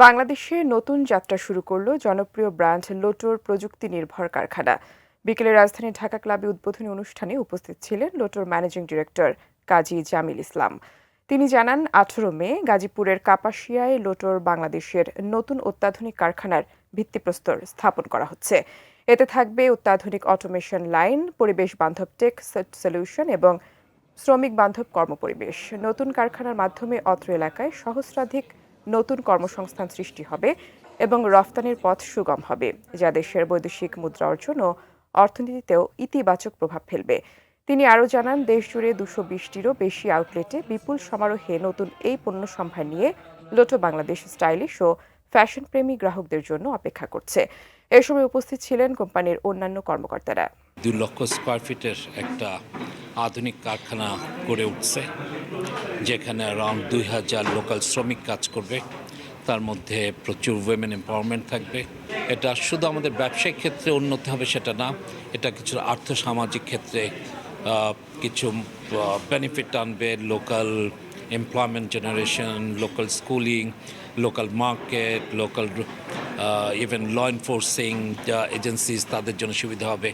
বাংলাদেশে নতুন যাত্রা শুরু করল জনপ্রিয় ব্র্যান্ড লোটোর প্রযুক্তি নির্ভর কারখানা। বিকেলে রাজধানী ঢাকা ক্লাবে উদ্বোধনী অনুষ্ঠানে উপস্থিত ছিলেন লোটোর ম্যানেজিং ডিরেক্টর কাজী জামিল ইসলাম। তিনি জানান, 18 মে গাজীপুরের কাপাসিয়ায় লোটোর বাংলাদেশের নতুন অত্যাধুনিক কারখানার ভিত্তিপ্রস্তর স্থাপন করা হচ্ছে। এতে থাকবে অত্যাধুনিক অটোমেশন লাইন, পরিবেশ বান্ধব টেক সলিউশন এবং শ্রমিক বান্ধব কর্মপরিবেশ। নতুন কারখানার মাধ্যমে অত্র এলাকায় সহস্রাধিক নতুন কর্মসংস্থান সৃষ্টি হবে এবং রফতানির পথ সুগম হবে, যা দেশের বৈদেশিক মুদ্রা অর্জন ও অর্থনীতিতেও ইতিবাচক প্রভাব ফেলবে। তিনি আরও জানান, দেশজুড়ে 220টিরও বেশি আউটলেটে বিপুল সমারোহে নতুন এই পণ্য সম্ভার নিয়ে লোটো বাংলাদেশ স্টাইলিশ ও ফ্যাশনপ্রেমী গ্রাহকদের জন্য অপেক্ষা করছে। এ সময় উপস্থিত ছিলেন কোম্পানির অন্যান্য কর্মকর্তারা। 2 লক্ষ স্কোয়ার ফিটের একটা আধুনিক কারখানা গড়ে উঠছে, যেখানে অ্যারাউন্ড 2000 লোকাল শ্রমিক কাজ করবে। তার মধ্যে প্রচুর উইমেন এম্পাওয়ারমেন্ট থাকবে। এটা শুধু আমাদের ব্যবসায়িক ক্ষেত্রে উন্নতি হবে সেটা না, এটা কিছু আর্থসামাজিক ক্ষেত্রে কিছু বেনিফিট আনবে। Local employment generation, local schooling, local market, local even law enforcing agencies, তাদের জন্য সুবিধা হবে।